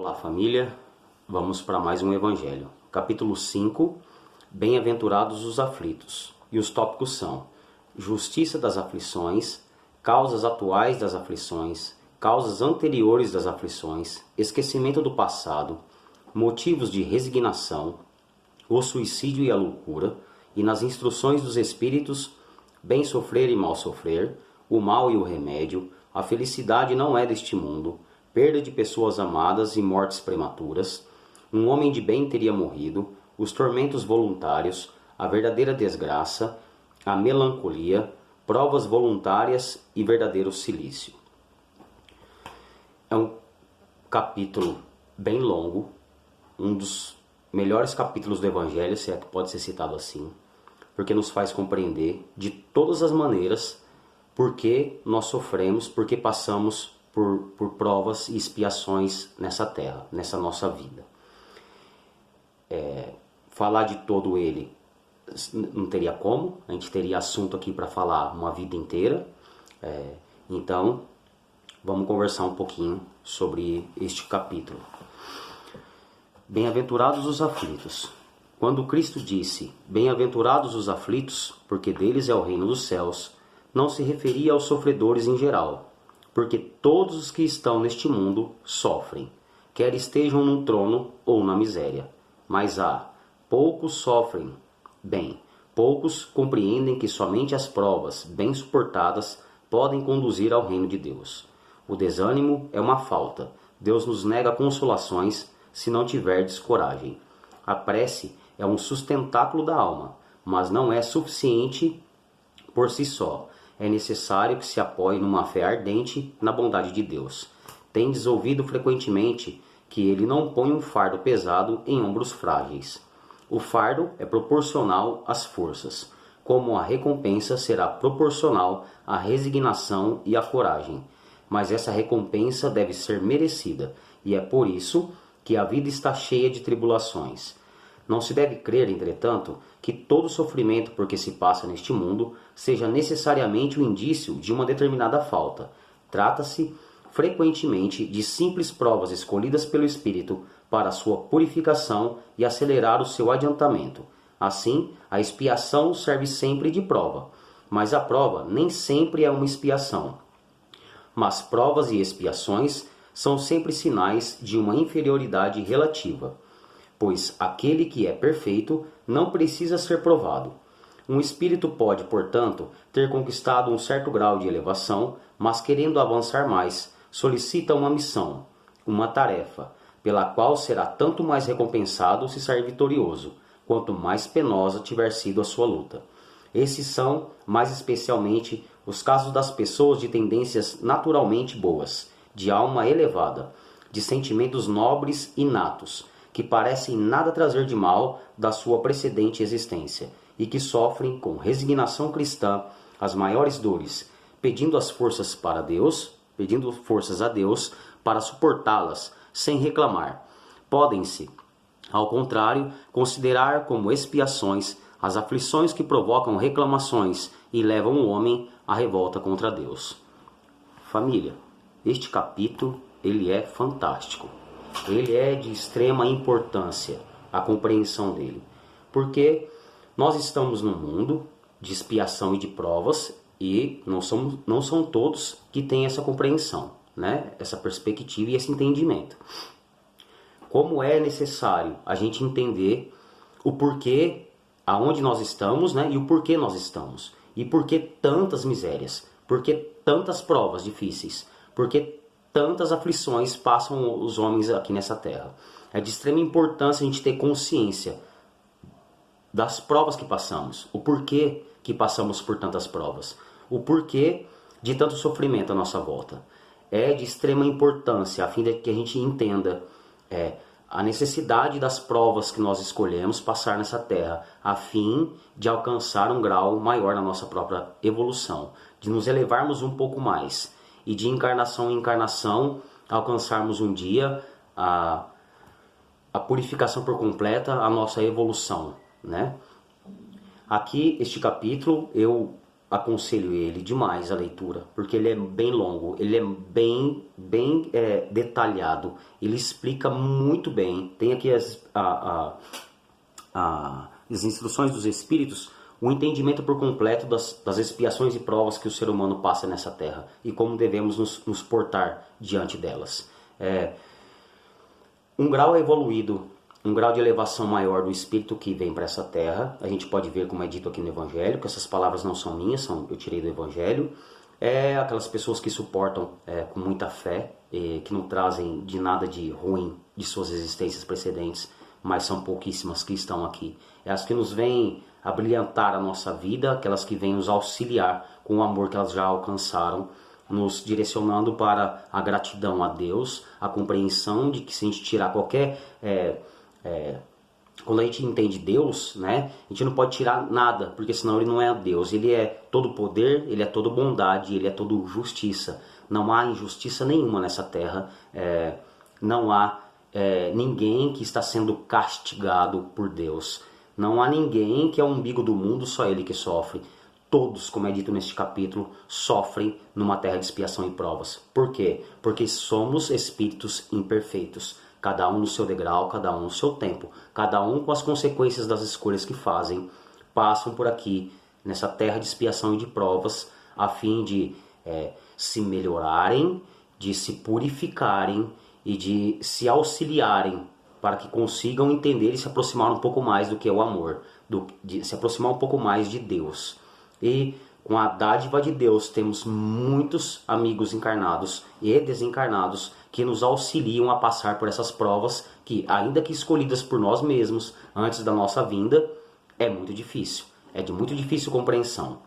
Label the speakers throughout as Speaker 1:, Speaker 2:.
Speaker 1: Olá família, vamos para mais um Evangelho. Capítulo 5, Bem-aventurados os aflitos. E os tópicos são justiça das aflições, causas atuais das aflições, causas anteriores das aflições, esquecimento do passado, motivos de resignação, o suicídio e a loucura, e nas instruções dos Espíritos, bem sofrer e mal sofrer, o mal e o remédio, a felicidade não é deste mundo, perda de pessoas amadas e mortes prematuras, um homem de bem teria morrido, os tormentos voluntários, a verdadeira desgraça, a melancolia, provas voluntárias e verdadeiro cilício. É um capítulo bem longo, um dos melhores capítulos do Evangelho, se é que pode ser citado assim, porque nos faz compreender de todas as maneiras por que nós sofremos, por que passamos por provas e expiações nessa terra, nessa nossa vida. Falar de todo ele não teria como, a gente teria assunto aqui para falar uma vida inteira. Então, vamos conversar um pouquinho sobre este capítulo. Bem-aventurados os aflitos. Quando Cristo disse, bem-aventurados os aflitos, porque deles é o reino dos céus, não se referia aos sofredores em geral, porque todos os que estão neste mundo sofrem, quer estejam no trono ou na miséria. Mas poucos sofrem bem, poucos compreendem que somente as provas bem suportadas podem conduzir ao reino de Deus. O desânimo é uma falta. Deus nos nega consolações se não tiverdes coragem. A prece é um sustentáculo da alma, mas não é suficiente por si só. É necessário que se apoie numa fé ardente na bondade de Deus. Tendes ouvido frequentemente que ele não põe um fardo pesado em ombros frágeis. O fardo é proporcional às forças, como a recompensa será proporcional à resignação e à coragem. Mas essa recompensa deve ser merecida, e é por isso que a vida está cheia de tribulações. Não se deve crer, entretanto, que todo sofrimento por que se passa neste mundo seja necessariamente o indício de uma determinada falta. Trata-se frequentemente de simples provas escolhidas pelo Espírito para sua purificação e acelerar o seu adiantamento. Assim, a expiação serve sempre de prova, mas a prova nem sempre é uma expiação. Mas provas e expiações são sempre sinais de uma inferioridade relativa, pois aquele que é perfeito não precisa ser provado. Um espírito pode, portanto, ter conquistado um certo grau de elevação, mas querendo avançar mais, solicita uma missão, uma tarefa, pela qual será tanto mais recompensado se sair vitorioso, quanto mais penosa tiver sido a sua luta. Esses são, mais especialmente, os casos das pessoas de tendências naturalmente boas, de alma elevada, de sentimentos nobres inatos, que parecem nada trazer de mal da sua precedente existência, e que sofrem com resignação cristã as maiores dores, pedindo forças a Deus para suportá-las sem reclamar. Podem-se, ao contrário, considerar como expiações as aflições que provocam reclamações e levam o homem à revolta contra Deus. Família, este capítulo ele é fantástico. Ele é de extrema importância, a compreensão dele. Porque nós estamos num mundo de expiação e de provas e não são todos que têm essa compreensão, né? Essa perspectiva e esse entendimento. Como é necessário a gente entender o porquê, aonde nós estamos, né? E o porquê nós estamos. E por que tantas misérias, por que tantas provas difíceis, por que tantas aflições passam os homens aqui nessa terra. É de extrema importância a gente ter consciência das provas que passamos, o porquê que passamos por tantas provas, o porquê de tanto sofrimento à nossa volta. É de extrema importância a fim de que a gente entenda a necessidade das provas que nós escolhemos passar nessa terra, a fim de alcançar um grau maior na nossa própria evolução, de nos elevarmos um pouco mais. E de encarnação em encarnação, alcançarmos um dia a purificação por completa, a nossa evolução, né? Aqui, este capítulo, eu aconselho ele demais a leitura, porque ele é bem longo, ele é bem detalhado, ele explica muito bem. Tem aqui as instruções dos Espíritos, o entendimento por completo das expiações e provas que o ser humano passa nessa terra e como devemos nos portar diante delas. Um grau evoluído, um grau de elevação maior do espírito que vem para essa terra, a gente pode ver, como é dito aqui no Evangelho, que essas palavras não são minhas, eu tirei do Evangelho. Aquelas pessoas que suportam com muita fé, que não trazem de nada de ruim de suas existências precedentes, mas são pouquíssimas que estão aqui. É as que nos vêm a brilhantar a nossa vida, aquelas que vêm nos auxiliar com o amor que elas já alcançaram, nos direcionando para a gratidão a Deus, a compreensão de que se a gente tirar qualquer... quando a gente entende Deus, né, a gente não pode tirar nada, porque senão ele não é Deus. Ele é todo poder, ele é todo bondade, ele é todo justiça. Não há injustiça nenhuma nessa terra, não há ninguém que está sendo castigado por Deus. Não há ninguém que é o umbigo do mundo, só ele que sofre. Todos, como é dito neste capítulo, sofrem numa terra de expiação e provas. Por quê? Porque somos espíritos imperfeitos. Cada um no seu degrau, cada um no seu tempo. Cada um com as consequências das escolhas que fazem. Passam por aqui, nessa terra de expiação e de provas, a fim de se melhorarem, de se purificarem e de se auxiliarem para que consigam entender e se aproximar um pouco mais do que é o amor, de se aproximar um pouco mais de Deus. E com a dádiva de Deus temos muitos amigos encarnados e desencarnados que nos auxiliam a passar por essas provas que, ainda que escolhidas por nós mesmos antes da nossa vinda, é muito difícil. É de muito difícil compreensão.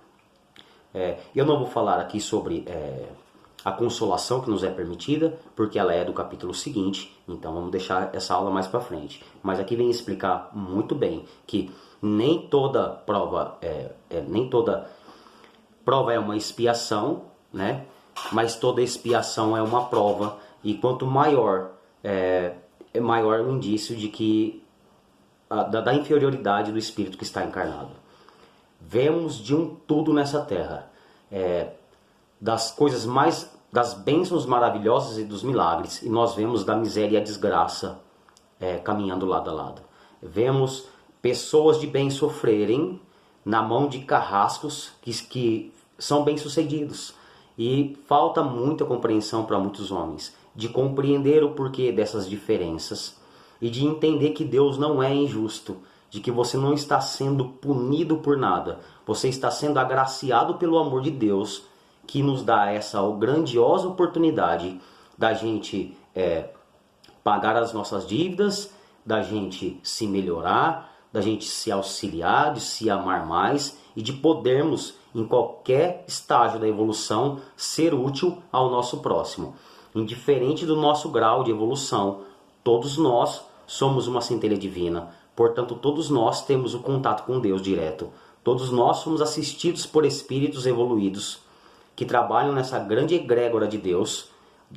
Speaker 1: Eu não vou falar aqui sobre a consolação que nos é permitida, porque ela é do capítulo seguinte, então vamos deixar essa aula mais para frente. Mas aqui vem explicar muito bem que nem toda prova é uma expiação, né? Mas toda expiação é uma prova, e quanto maior é maior o indício de que da inferioridade do espírito que está encarnado. Vemos de um tudo nessa terra, das coisas mais, das bênçãos maravilhosas e dos milagres, e nós vemos da miséria e a desgraça caminhando lado a lado. Vemos pessoas de bem sofrerem na mão de carrascos que são bem-sucedidos. E falta muita compreensão para muitos homens de compreender o porquê dessas diferenças e de entender que Deus não é injusto, de que você não está sendo punido por nada, você está sendo agraciado pelo amor de Deus, que nos dá essa grandiosa oportunidade da gente pagar as nossas dívidas, da gente se melhorar, da gente se auxiliar, de se amar mais e de podermos, em qualquer estágio da evolução, ser útil ao nosso próximo. Indiferente do nosso grau de evolução, todos nós somos uma centelha divina. Portanto, todos nós temos o contato com Deus direto. Todos nós somos assistidos por espíritos evoluídos que trabalham nessa grande egrégora de Deus,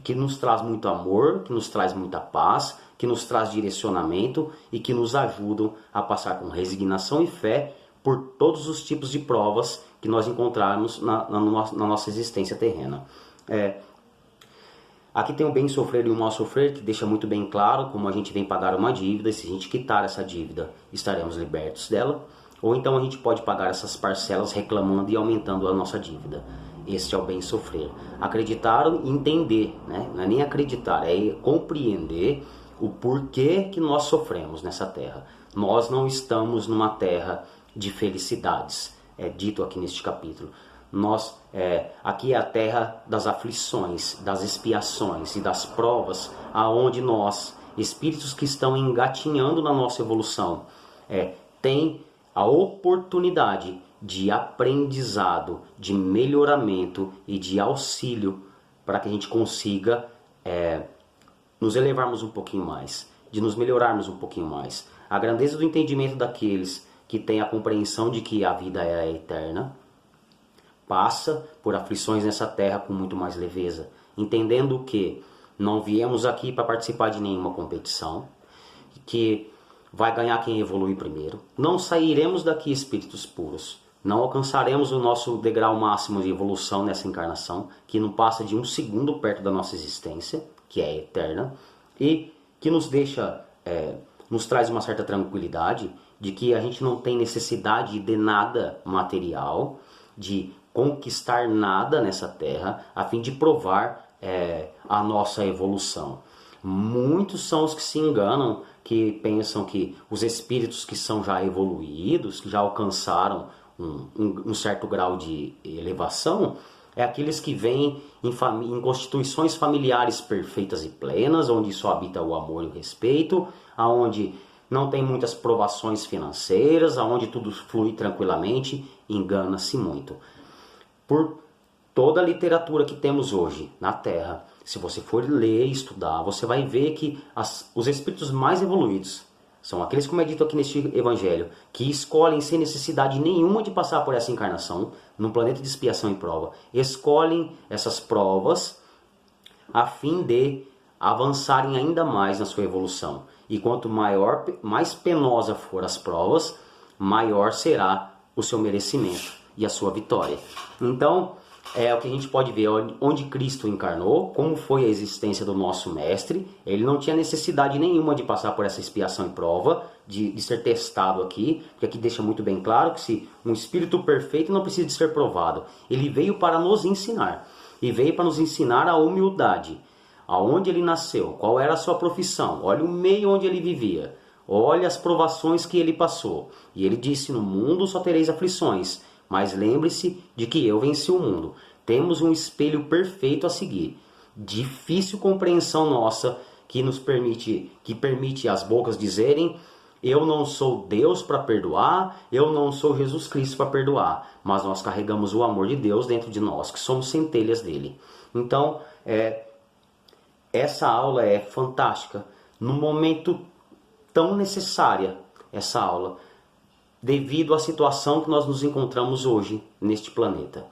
Speaker 1: que nos traz muito amor, que nos traz muita paz, que nos traz direcionamento e que nos ajudam a passar com resignação e fé por todos os tipos de provas que nós encontrarmos na nossa existência terrena. Aqui tem o bem sofrer e o mal sofrer, que deixa muito bem claro como a gente vem pagar uma dívida, e se a gente quitar essa dívida, estaremos libertos dela. Ou então a gente pode pagar essas parcelas reclamando e aumentando a nossa dívida. Este é o bem sofrer. Acreditar e entender, né? Não é nem acreditar, é compreender o porquê que nós sofremos nessa terra. Nós não estamos numa terra de felicidades, é dito aqui neste capítulo. Aqui é a terra das aflições, das expiações e das provas, aonde nós, espíritos que estão engatinhando na nossa evolução, tem a oportunidade de aprendizado, de melhoramento e de auxílio para que a gente consiga nos elevarmos um pouquinho mais, de nos melhorarmos um pouquinho mais. A grandeza do entendimento daqueles que têm a compreensão de que a vida é eterna, passa por aflições nessa terra com muito mais leveza, entendendo que não viemos aqui para participar de nenhuma competição, que vai ganhar quem evolui primeiro. Não sairemos daqui espíritos puros. não alcançaremos o nosso degrau máximo de evolução nessa encarnação, que não passa de um segundo perto da nossa existência, que é eterna, e que nos deixa, nos traz uma certa tranquilidade de que a gente não tem necessidade de nada material, de conquistar nada nessa terra, a fim de provar a nossa evolução. Muitos são os que se enganam, que pensam que os espíritos que são já evoluídos, que já alcançaram um certo grau de elevação, é aqueles que vêm em constituições familiares perfeitas e plenas, onde só habita o amor e o respeito, aonde não tem muitas provações financeiras, aonde tudo flui tranquilamente. Engana-se muito. Por toda a literatura que temos hoje na Terra, se você for ler e estudar, você vai ver que os espíritos mais evoluídos são aqueles, como é dito aqui neste evangelho, que escolhem sem necessidade nenhuma de passar por essa encarnação, num planeta de expiação e prova. Escolhem essas provas a fim de avançarem ainda mais na sua evolução. E quanto mais penosa for as provas, maior será o seu merecimento e a sua vitória. Então, é o que a gente pode ver onde Cristo encarnou, como foi a existência do nosso mestre. Ele não tinha necessidade nenhuma de passar por essa expiação e prova, de ser testado aqui, porque aqui deixa muito bem claro que se um espírito perfeito não precisa de ser provado. Ele veio para nos ensinar, e veio para nos ensinar a humildade. Aonde ele nasceu, qual era a sua profissão, olha o meio onde ele vivia, olha as provações que ele passou. E ele disse: no mundo só tereis aflições, mas lembre-se de que eu venci o mundo. Temos um espelho perfeito a seguir. Difícil compreensão nossa que permite as bocas dizerem: eu não sou Deus para perdoar, eu não sou Jesus Cristo para perdoar. Mas nós carregamos o amor de Deus dentro de nós, que somos centelhas dele. Então, essa aula é fantástica, num momento tão necessária, essa aula, devido à situação que nós nos encontramos hoje neste planeta,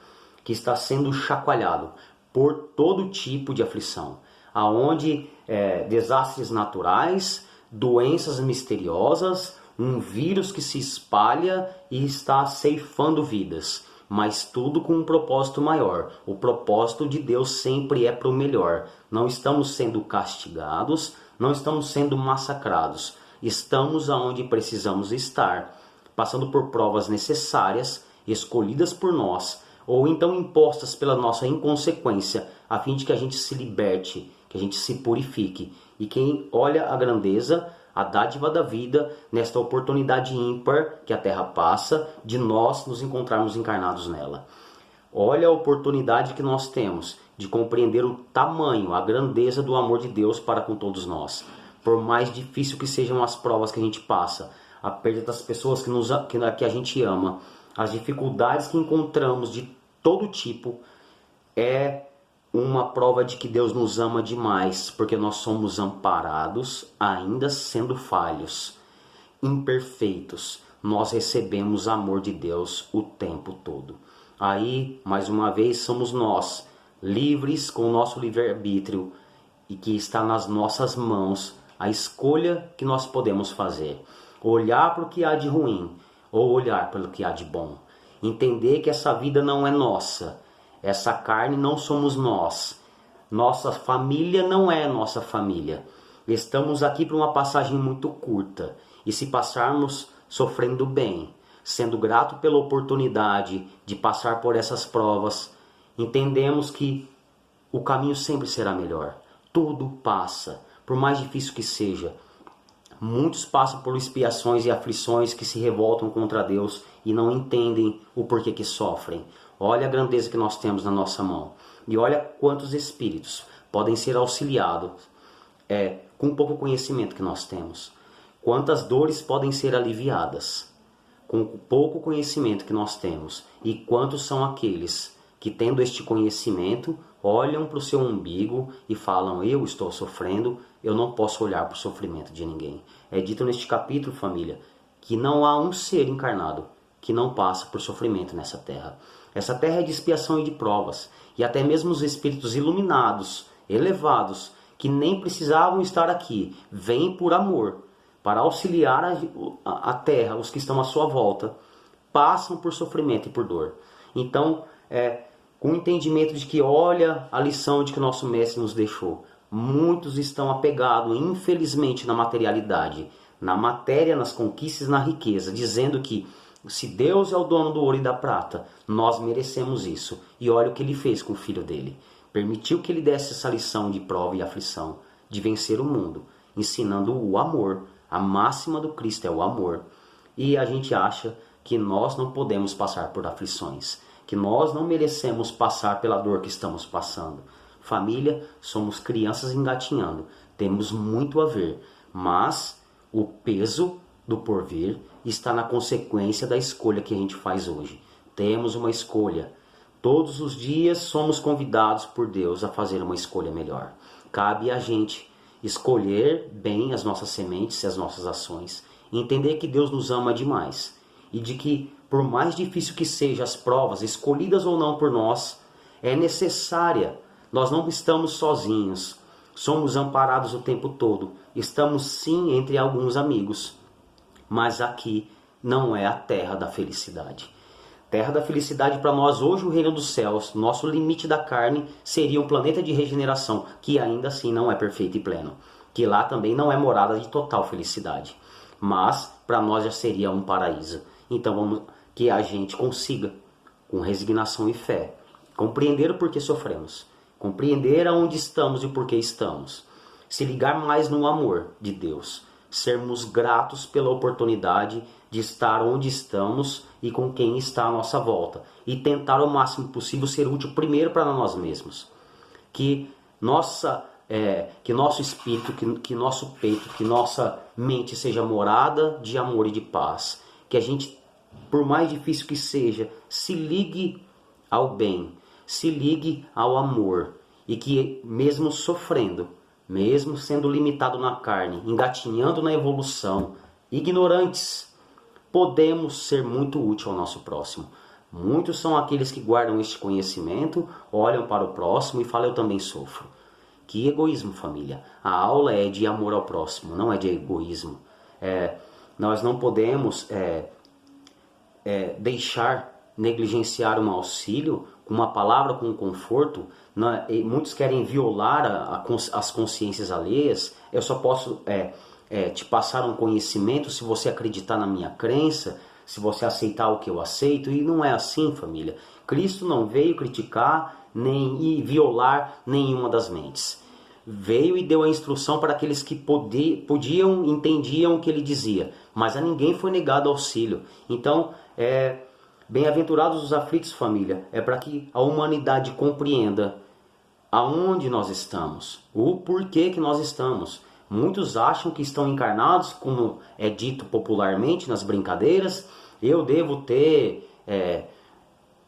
Speaker 1: que está sendo chacoalhado por todo tipo de aflição, aonde desastres naturais, doenças misteriosas, um vírus que se espalha e está ceifando vidas, mas tudo com um propósito maior. O propósito de Deus sempre é para o melhor. Não estamos sendo castigados, não estamos sendo massacrados, estamos aonde precisamos estar, passando por provas necessárias, escolhidas por nós, ou então impostas pela nossa inconsequência, a fim de que a gente se liberte, que a gente se purifique. E quem olha a grandeza, a dádiva da vida, nesta oportunidade ímpar que a Terra passa, de nós nos encontrarmos encarnados nela. Olha a oportunidade que nós temos de compreender o tamanho, a grandeza do amor de Deus para com todos nós. Por mais difícil que sejam as provas que a gente passa, a perda das pessoas que a gente ama, as dificuldades que encontramos de todo tipo, é uma prova de que Deus nos ama demais, porque nós somos amparados, ainda sendo falhos, imperfeitos. Nós recebemos amor de Deus o tempo todo. Aí, mais uma vez, somos nós, livres com o nosso livre-arbítrio, e que está nas nossas mãos a escolha que nós podemos fazer. Olhar para o que há de ruim, ou olhar para o que há de bom. Entender que essa vida não é nossa. Essa carne não somos nós. Nossa família não é nossa família. Estamos aqui para uma passagem muito curta. E se passarmos sofrendo bem, sendo grato pela oportunidade de passar por essas provas, entendemos que o caminho sempre será melhor. Tudo passa, por mais difícil que seja. Muitos passam por expiações e aflições que se revoltam contra Deus e não entendem o porquê que sofrem. Olha a grandeza que nós temos na nossa mão. E olha quantos espíritos podem ser auxiliados com pouco conhecimento que nós temos. Quantas dores podem ser aliviadas com o pouco conhecimento que nós temos. E quantos são aqueles que, tendo este conhecimento, olham para o seu umbigo e falam: eu estou sofrendo, eu não posso olhar para o sofrimento de ninguém. É dito neste capítulo, família, que não há um ser encarnado que não passa por sofrimento nessa terra. Essa terra é de expiação e de provas, e até mesmo os espíritos iluminados, elevados, que nem precisavam estar aqui, vêm por amor, para auxiliar a terra, os que estão à sua volta, passam por sofrimento e por dor. Então, com o entendimento de que olha a lição de que o nosso mestre nos deixou. Muitos estão apegados, infelizmente, na materialidade, na matéria, nas conquistas, na riqueza, dizendo que se Deus é o dono do ouro e da prata, nós merecemos isso. E olha o que ele fez com o filho dele. Permitiu que ele desse essa lição de prova e aflição, de vencer o mundo, ensinando o amor. A máxima do Cristo é o amor. E a gente acha que nós não podemos passar por aflições, que nós não merecemos passar pela dor que estamos passando. Família, somos crianças engatinhando, temos muito a ver, mas o peso do porvir está na consequência da escolha que a gente faz hoje. Temos uma escolha. Todos os dias somos convidados por Deus a fazer uma escolha melhor. Cabe a gente escolher bem as nossas sementes e as nossas ações. Entender que Deus nos ama demais. E de que, por mais difícil que sejam as provas, escolhidas ou não por nós, é necessária. Nós não estamos sozinhos. Somos amparados o tempo todo. Estamos sim entre alguns amigos. Mas aqui não é a terra da felicidade. Terra da felicidade para nós hoje, o reino dos céus, nosso limite da carne, seria um planeta de regeneração, que ainda assim não é perfeito e pleno. Que lá também não é morada de total felicidade. Mas para nós já seria um paraíso. Então vamos que a gente consiga, com resignação e fé, compreender o porquê sofremos. Compreender aonde estamos e o porquê estamos. Se ligar mais no amor de Deus. Sermos gratos pela oportunidade de estar onde estamos e com quem está à nossa volta. E tentar o máximo possível ser útil primeiro para nós mesmos. Que nosso espírito, que nosso peito, que nossa mente seja morada de amor e de paz. Que a gente, por mais difícil que seja, se ligue ao bem, se ligue ao amor. E que mesmo sofrendo, mesmo sendo limitado na carne, engatinhando na evolução, ignorantes, podemos ser muito útil ao nosso próximo. Muitos são aqueles que guardam este conhecimento, olham para o próximo e falam, eu também sofro. Que egoísmo, família. A aula é de amor ao próximo, não é de egoísmo. Nós não podemos deixar negligenciar um auxílio, com uma palavra, com um conforto. Muitos querem violar as consciências alheias. Eu só posso te passar um conhecimento se você acreditar na minha crença, se você aceitar o que eu aceito. E não é assim, família. Cristo não veio criticar nem violar nenhuma das mentes. Veio e deu a instrução para aqueles que podiam, entendiam o que ele dizia. Mas a ninguém foi negado auxílio. Então, bem-aventurados os aflitos, família, é para que a humanidade compreenda aonde nós estamos, o porquê que nós estamos. Muitos acham que estão encarnados, como é dito popularmente nas brincadeiras. Eu devo ter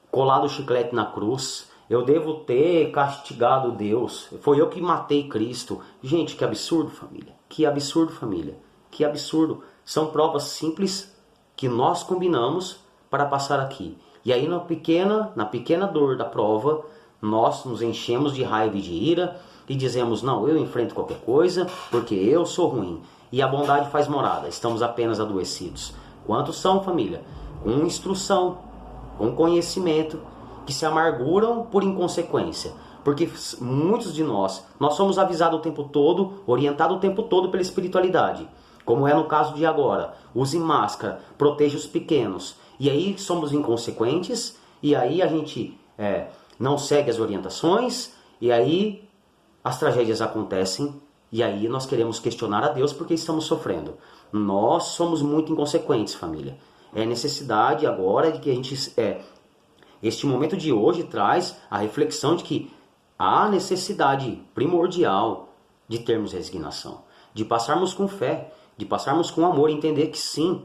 Speaker 1: colado o chiclete na cruz, eu devo ter castigado Deus, foi eu que matei Cristo. Gente, que absurdo, família, que absurdo, família, que absurdo. São provas simples que nós combinamos para passar aqui. E aí na pequena dor da prova, nós nos enchemos de raiva e de ira e dizemos, não, eu enfrento qualquer coisa porque eu sou ruim. E a bondade faz morada, estamos apenas adoecidos. Quantos são, família? Com instrução, com conhecimento, que se amarguram por inconsequência. Porque muitos de nós somos avisados o tempo todo, orientados o tempo todo pela espiritualidade. Como é no caso de agora. Use máscara, proteja os pequenos. E aí somos inconsequentes, e aí a gente não segue as orientações, e aí as tragédias acontecem, e aí nós queremos questionar a Deus porque estamos sofrendo. Nós somos muito inconsequentes, família. É necessidade agora de que a gente... Este momento de hoje traz a reflexão de que há necessidade primordial de termos resignação, de passarmos com fé, de passarmos com amor, entender que sim,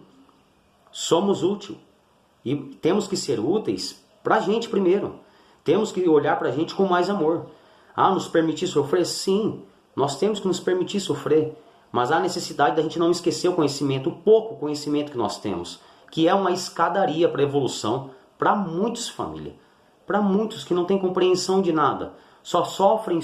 Speaker 1: somos úteis. E temos que ser úteis para a gente primeiro. Temos que olhar para a gente com mais amor. Nos permitir sofrer? Sim, nós temos que nos permitir sofrer. Mas há necessidade da gente não esquecer o conhecimento, o pouco conhecimento que nós temos. Que é uma escadaria para a evolução para muitos, família. Para muitos que não têm compreensão de nada. Só sofrem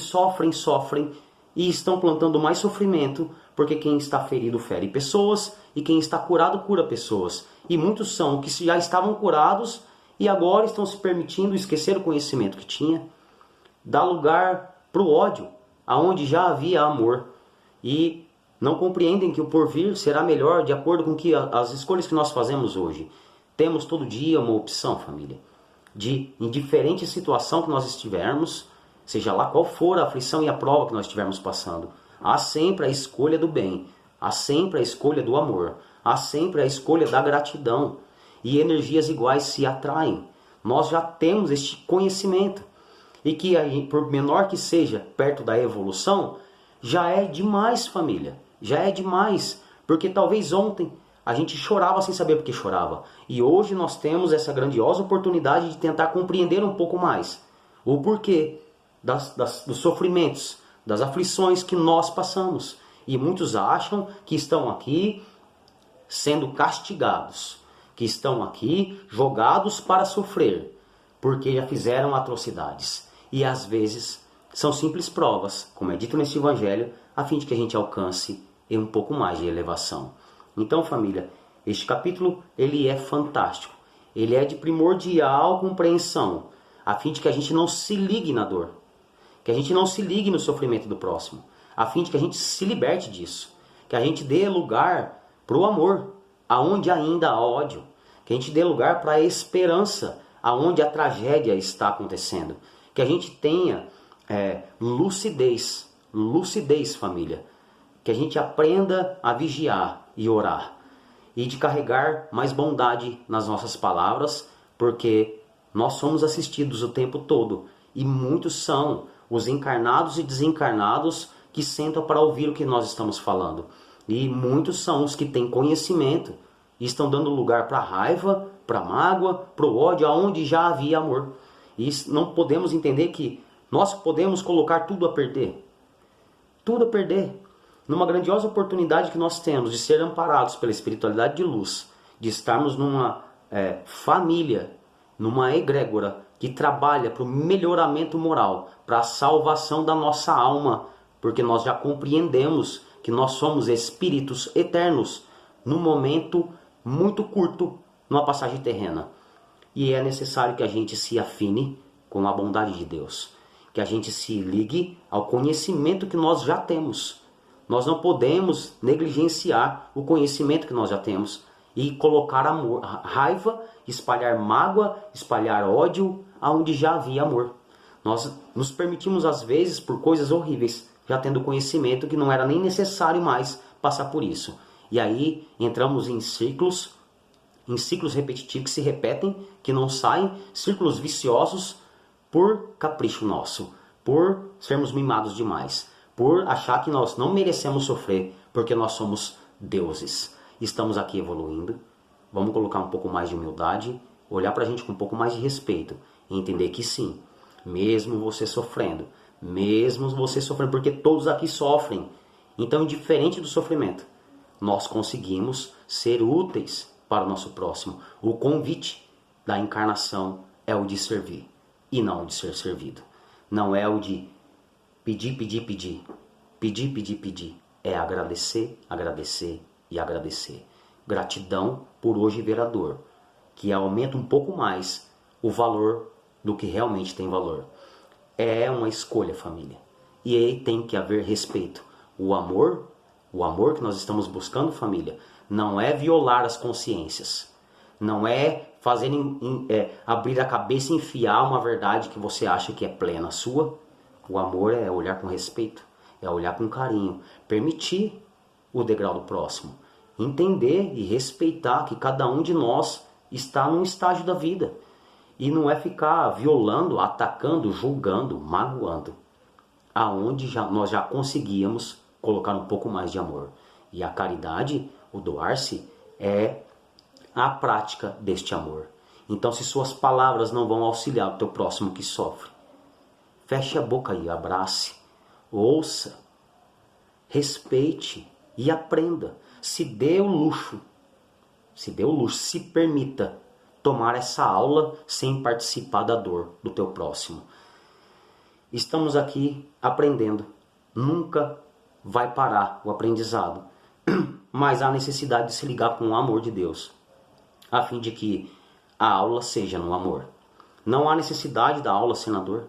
Speaker 1: e estão plantando mais sofrimento porque quem está ferido fere pessoas e quem está curado cura pessoas. E muitos são que já estavam curados e agora estão se permitindo esquecer o conhecimento que tinha, dar lugar para o ódio, aonde já havia amor, e não compreendem que o porvir será melhor de acordo com que as escolhas que nós fazemos hoje. Temos todo dia uma opção, família, de em diferente situação que nós estivermos, seja lá qual for a aflição e a prova que nós estivermos passando, há sempre a escolha do bem, há sempre a escolha do amor, há sempre a escolha da gratidão, e energias iguais se atraem. Nós já temos este conhecimento, e que por menor que seja perto da evolução, já é demais, família, já é demais, porque talvez ontem a gente chorava sem saber por que chorava, e hoje nós temos essa grandiosa oportunidade de tentar compreender um pouco mais o porquê dos sofrimentos, das aflições que nós passamos. E muitos acham que estão aqui sendo castigados, que estão aqui jogados para sofrer, porque já fizeram atrocidades. E às vezes são simples provas, como é dito neste evangelho, a fim de que a gente alcance um pouco mais de elevação. Então, família, este capítulo ele é fantástico. Ele é de primordial compreensão, a fim de que a gente não se ligue na dor, que a gente não se ligue no sofrimento do próximo, a fim de que a gente se liberte disso, que a gente dê lugar para o amor, aonde ainda há ódio, que a gente dê lugar para a esperança, aonde a tragédia está acontecendo, que a gente tenha lucidez, família, que a gente aprenda a vigiar e orar, e de carregar mais bondade nas nossas palavras, porque nós somos assistidos o tempo todo, e muitos são os encarnados e desencarnados que sentam para ouvir o que nós estamos falando. E muitos são os que têm conhecimento e estão dando lugar para a raiva, para a mágoa, para o ódio, aonde já havia amor. E não podemos entender que nós podemos colocar tudo a perder. Tudo a perder. Numa grandiosa oportunidade que nós temos de ser amparados pela espiritualidade de luz, de estarmos numa família, numa egrégora que trabalha para o melhoramento moral, para a salvação da nossa alma, porque nós já compreendemos que nós somos espíritos eternos num momento muito curto, numa passagem terrena. E é necessário que a gente se afine com a bondade de Deus, que a gente se ligue ao conhecimento que nós já temos. Nós não podemos negligenciar o conhecimento que nós já temos e colocar amor, raiva, espalhar mágoa, espalhar ódio aonde já havia amor. Nós nos permitimos às vezes por coisas horríveis, já tendo conhecimento que não era nem necessário mais passar por isso. E aí entramos em ciclos repetitivos que se repetem, que não saem, círculos viciosos por capricho nosso, por sermos mimados demais, por achar que nós não merecemos sofrer, porque nós somos deuses. Estamos aqui evoluindo, vamos colocar um pouco mais de humildade, olhar para a gente com um pouco mais de respeito, e entender que sim, mesmo você sofrendo, porque todos aqui sofrem, então indiferente do sofrimento, nós conseguimos ser úteis para o nosso próximo. O convite da encarnação é o de servir e não o de ser servido. Não é o de pedir. É agradecer e agradecer. Gratidão por hoje ver a dor, que aumenta um pouco mais o valor do que realmente tem valor. É uma escolha, família. E aí tem que haver respeito. O amor que nós estamos buscando, família, não é violar as consciências. Não é fazer abrir a cabeça e enfiar uma verdade que você acha que é plena sua. O amor é olhar com respeito, é olhar com carinho, permitir o degrau do próximo, entender e respeitar que cada um de nós está num estágio da vida. E não é ficar violando, atacando, julgando, magoando. Aonde nós já conseguíamos colocar um pouco mais de amor. E a caridade, o doar-se, é a prática deste amor. Então, se suas palavras não vão auxiliar o teu próximo que sofre, feche a boca e abrace, ouça, respeite e aprenda. Se dê o luxo, se permita tomar essa aula sem participar da dor do teu próximo. Estamos aqui aprendendo. Nunca vai parar o aprendizado. Mas há necessidade de se ligar com o amor de Deus, a fim de que a aula seja no amor. Não há necessidade da aula ser na dor,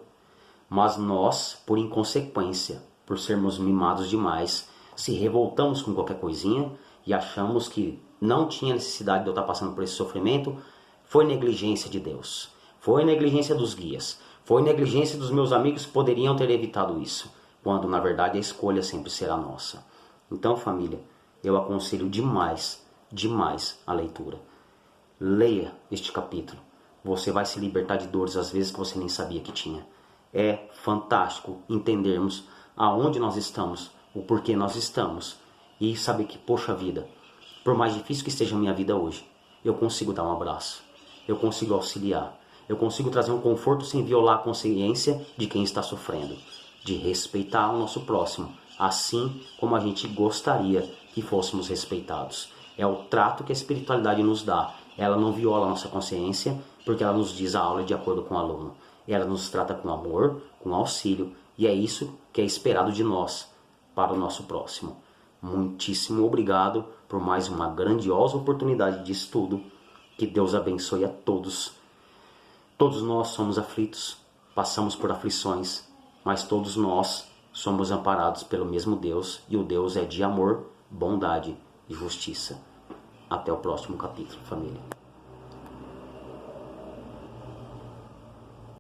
Speaker 1: mas nós, por inconsequência, por sermos mimados demais, se revoltamos com qualquer coisinha e achamos que não tinha necessidade de eu estar passando por esse sofrimento. Foi negligência de Deus, foi negligência dos guias, foi negligência dos meus amigos que poderiam ter evitado isso, quando na verdade a escolha sempre será nossa. Então, família, eu aconselho demais a leitura. Leia este capítulo. Você vai se libertar de dores às vezes que você nem sabia que tinha. É fantástico entendermos aonde nós estamos, o porquê nós estamos, e saber que, poxa vida, por mais difícil que esteja a minha vida hoje, eu consigo dar um abraço, eu consigo auxiliar, eu consigo trazer um conforto sem violar a consciência de quem está sofrendo, de respeitar o nosso próximo, assim como a gente gostaria que fôssemos respeitados. É o trato que a espiritualidade nos dá. Ela não viola a nossa consciência, porque ela nos diz a aula de acordo com o aluno. Ela nos trata com amor, com auxílio, e é isso que é esperado de nós para o nosso próximo. Muitíssimo obrigado por mais uma grandiosa oportunidade de estudo. Que Deus abençoe a todos. Todos nós somos aflitos, passamos por aflições, mas todos nós somos amparados pelo mesmo Deus, e o Deus é de amor, bondade e justiça. Até o próximo capítulo, família.